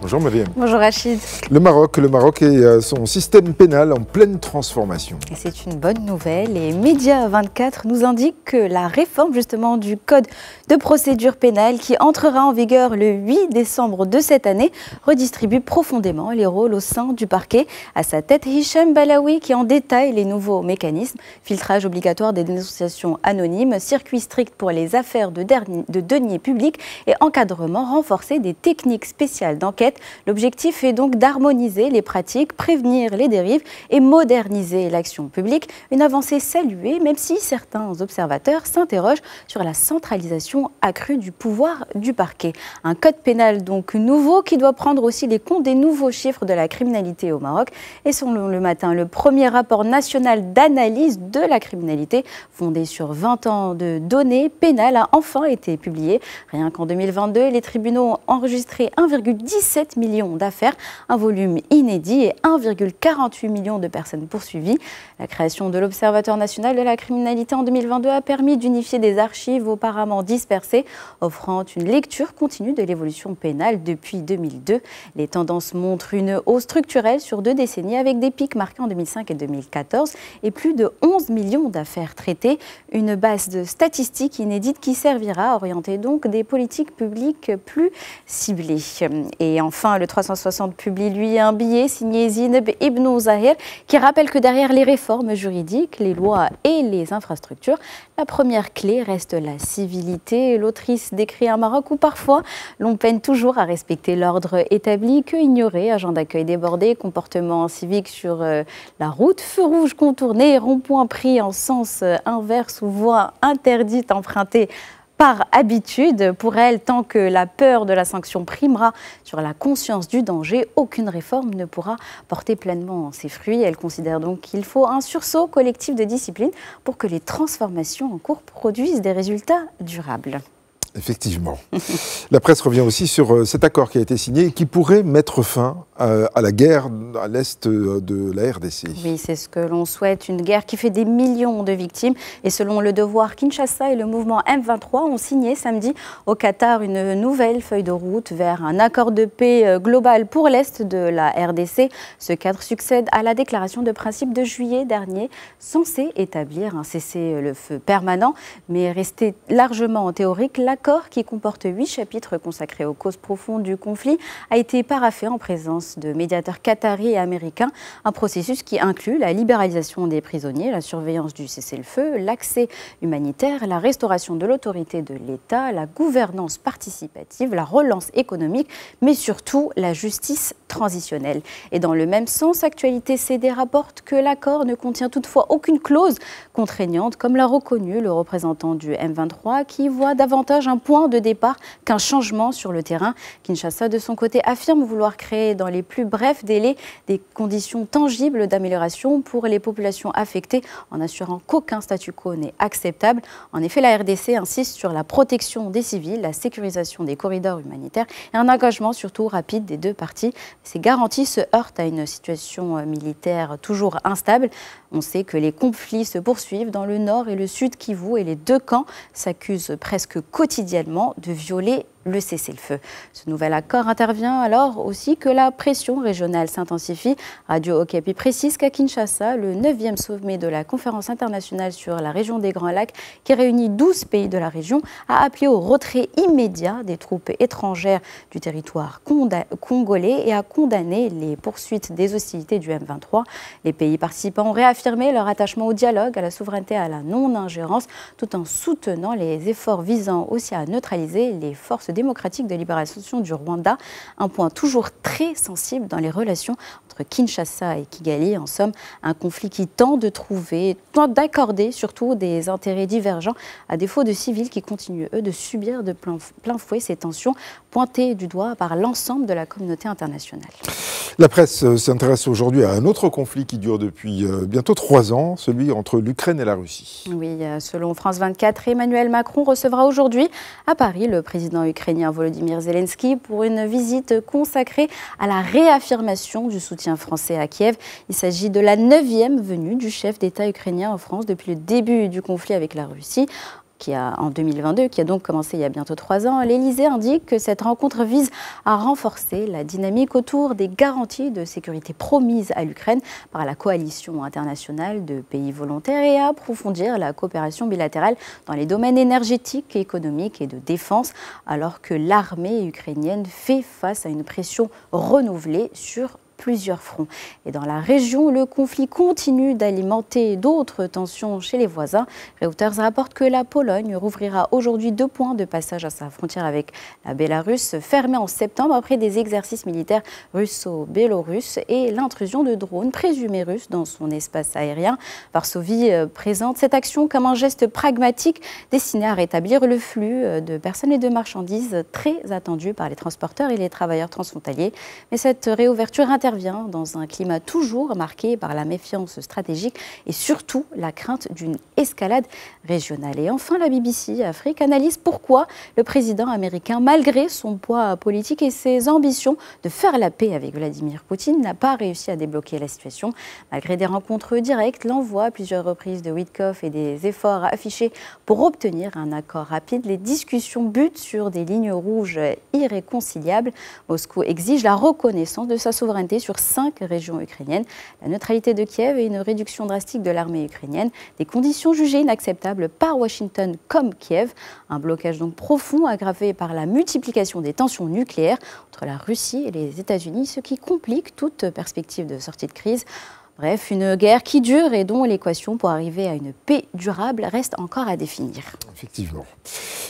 Bonjour Mariam. Bonjour Rachid. Le Maroc et son système pénal en pleine transformation. Et c'est une bonne nouvelle. Et Média 24 nous indique que la réforme justement du code de procédure pénale qui entrera en vigueur le 8 décembre de cette année redistribue profondément les rôles au sein du parquet. À sa tête, Hicham Balaoui qui en détaille les nouveaux mécanismes. Filtrage obligatoire des dénonciations anonymes, circuit strict pour les affaires de deniers publics et encadrement renforcé des techniques spéciales d'enquête. L'objectif est donc d'harmoniser les pratiques, prévenir les dérives et moderniser l'action publique. Une avancée saluée, même si certains observateurs s'interrogent sur la centralisation accrue du pouvoir du parquet. Un code pénal donc nouveau qui doit prendre aussi les comptes des nouveaux chiffres de la criminalité au Maroc. Et selon Le Matin, le premier rapport national d'analyse de la criminalité, fondé sur 20 ans de données pénales, a enfin été publié. Rien qu'en 2022, les tribunaux ont enregistré 1,17 millions d'affaires, un volume inédit et 1,48 million de personnes poursuivies. La création de l'Observatoire national de la criminalité en 2022 a permis d'unifier des archives auparavant dispersées, offrant une lecture continue de l'évolution pénale depuis 2002. Les tendances montrent une hausse structurelle sur 2 décennies avec des pics marqués en 2005 et 2014 et plus de 11 millions d'affaires traitées. Une base de statistiques inédite qui servira à orienter donc des politiques publiques plus ciblées. Et enfin, le 360 publie, lui, un billet signé Zineb Ibn Zahir qui rappelle que derrière les réformes juridiques, les lois et les infrastructures, la première clé reste la civilité. L'autrice décrit un Maroc où parfois l'on peine toujours à respecter l'ordre établi, que ignorer, agents d'accueil débordés, comportements civiques sur la route, feux rouges contournés, ronds-points pris en sens inverse ou voies interdites empruntées par habitude. Pour elle, tant que la peur de la sanction primera sur la conscience du danger, aucune réforme ne pourra porter pleinement ses fruits. Elle considère donc qu'il faut un sursaut collectif de discipline pour que les transformations en cours produisent des résultats durables. Effectivement. La presse revient aussi sur cet accord qui a été signé et qui pourrait mettre fin à la guerre à l'est de la RDC. Oui, c'est ce que l'on souhaite, une guerre qui fait des millions de victimes. Et selon Le Devoir, Kinshasa et le mouvement M23 ont signé samedi au Qatar une nouvelle feuille de route vers un accord de paix global pour l'est de la RDC. Ce cadre succède à la déclaration de principe de juillet dernier, censée établir un cessez-le-feu permanent, mais resté largement théorique. L'accord, qui comporte 8 chapitres consacrés aux causes profondes du conflit, a été paraphé en présence de médiateurs qataris et américains. Un processus qui inclut la libéralisation des prisonniers, la surveillance du cessez-le-feu, l'accès humanitaire, la restauration de l'autorité de l'État, la gouvernance participative, la relance économique, mais surtout la justice transitionnelle. Et dans le même sens, Actualité CD rapporte que l'accord ne contient toutefois aucune clause contraignante, comme l'a reconnu le représentant du M23, qui voit davantage un point de départ qu'un changement sur le terrain. Kinshasa, de son côté, affirme vouloir créer dans les plus brefs délais des conditions tangibles d'amélioration pour les populations affectées, en assurant qu'aucun statu quo n'est acceptable. En effet, la RDC insiste sur la protection des civils, la sécurisation des corridors humanitaires et un engagement surtout rapide des deux parties. Ces garanties se heurtent à une situation militaire toujours instable. On sait que les conflits se poursuivent dans le nord et le sud Kivu et les deux camps s'accusent presque quotidiennement de violer le cessez-le-feu. Ce nouvel accord intervient alors aussi que la pression régionale s'intensifie. Radio Okapi précise qu'à Kinshasa, le 9e sommet de la conférence internationale sur la région des Grands Lacs, qui réunit 12 pays de la région, a appelé au retrait immédiat des troupes étrangères du territoire congolais et a condamné les poursuites des hostilités du M23. Les pays participants ont réaffirmé leur attachement au dialogue, à la souveraineté et à la non-ingérence, tout en soutenant les efforts visant aussi à neutraliser les forces démocratique de libération du Rwanda, un point toujours très sensible dans les relations entre Kinshasa et Kigali. En somme, un conflit qui tente d'accorder surtout des intérêts divergents, à défaut de civils qui continuent, eux, de subir de plein fouet ces tensions pointées du doigt par l'ensemble de la communauté internationale. La presse s'intéresse aujourd'hui à un autre conflit qui dure depuis bientôt 3 ans, celui entre l'Ukraine et la Russie. Oui, selon France 24, Emmanuel Macron recevra aujourd'hui à Paris le président ukrainien Volodymyr Zelensky pour une visite consacrée à la réaffirmation du soutien français à Kiev. Il s'agit de la 9e venue du chef d'État ukrainien en France depuis le début du conflit avec la Russie. en 2022, qui a donc commencé il y a bientôt 3 ans, l'Élysée indique que cette rencontre vise à renforcer la dynamique autour des garanties de sécurité promises à l'Ukraine par la coalition internationale de pays volontaires et à approfondir la coopération bilatérale dans les domaines énergétiques, économiques et de défense, alors que l'armée ukrainienne fait face à une pression renouvelée sur plusieurs fronts. Et dans la région, le conflit continue d'alimenter d'autres tensions chez les voisins. Reuters rapporte que la Pologne rouvrira aujourd'hui 2 points de passage à sa frontière avec la Bélarus, fermée en septembre après des exercices militaires russo-biélorusses et l'intrusion de drones présumés russes dans son espace aérien. Varsovie présente cette action comme un geste pragmatique destiné à rétablir le flux de personnes et de marchandises très attendu par les transporteurs et les travailleurs transfrontaliers. Mais cette réouverture intervient dans un climat toujours marqué par la méfiance stratégique et surtout la crainte d'une escalade régionale. Et enfin, la BBC Afrique analyse pourquoi le président américain, malgré son poids politique et ses ambitions de faire la paix avec Vladimir Poutine, n'a pas réussi à débloquer la situation. Malgré des rencontres directes, l'envoi à plusieurs reprises de Witkoff et des efforts affichés pour obtenir un accord rapide, les discussions butent sur des lignes rouges irréconciliables. Moscou exige la reconnaissance de sa souveraineté sur 5 régions ukrainiennes, la neutralité de Kiev et une réduction drastique de l'armée ukrainienne, des conditions jugées inacceptables par Washington comme Kiev, un blocage donc profond aggravé par la multiplication des tensions nucléaires entre la Russie et les États-Unis, ce qui complique toute perspective de sortie de crise. Bref, une guerre qui dure et dont l'équation pour arriver à une paix durable reste encore à définir. Effectivement.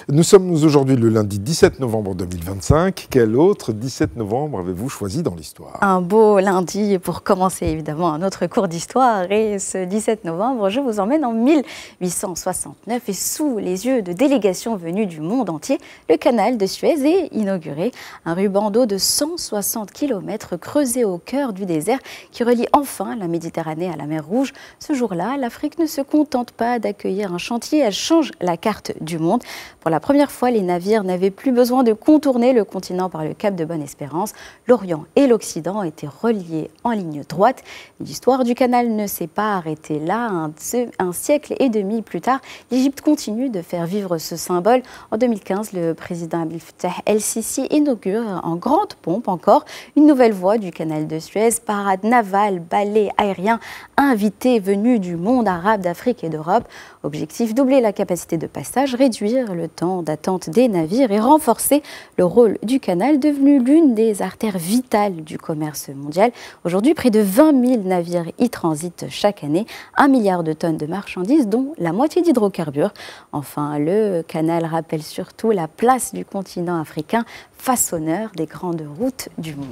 Nous sommes aujourd'hui le lundi 17 novembre 2025. Quel autre 17 novembre avez-vous choisi dans l'histoire? Un beau lundi pour commencer évidemment un autre cours d'histoire. Et ce 17 novembre, je vous emmène en 1869 et sous les yeux de délégations venues du monde entier, le canal de Suez est inauguré. Un ruban d'eau de 160 km creusé au cœur du désert qui relie enfin la Méditerranée à la mer Rouge. Ce jour-là, l'Afrique ne se contente pas d'accueillir un chantier, elle change la carte du monde. Pour la première fois, les navires n'avaient plus besoin de contourner le continent par le cap de Bonne-Espérance. L'Orient et l'Occident étaient reliés en ligne droite. L'histoire du canal ne s'est pas arrêtée là. Un siècle et demi plus tard, l'Égypte continue de faire vivre ce symbole. En 2015, le président Abdel Fattah el-Sisi inaugure en grande pompe encore une nouvelle voie du canal de Suez, parade navale, ballet aérien, invités venus du monde arabe, d'Afrique et d'Europe. Objectif, doubler la capacité de passage, réduire le temps d'attente des navires et renforcer le rôle du canal devenu l'une des artères vitales du commerce mondial. Aujourd'hui, près de 20 000 navires y transitent chaque année, 1 milliard de tonnes de marchandises, dont la moitié d'hydrocarbures. Enfin, le canal rappelle surtout la place du continent africain, façonneur des grandes routes du monde.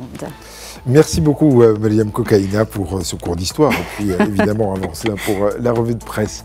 Merci beaucoup, Mariam Kokaïna, pour ce cours d'histoire. Et puis, évidemment, avant cela, pour la revue de presse.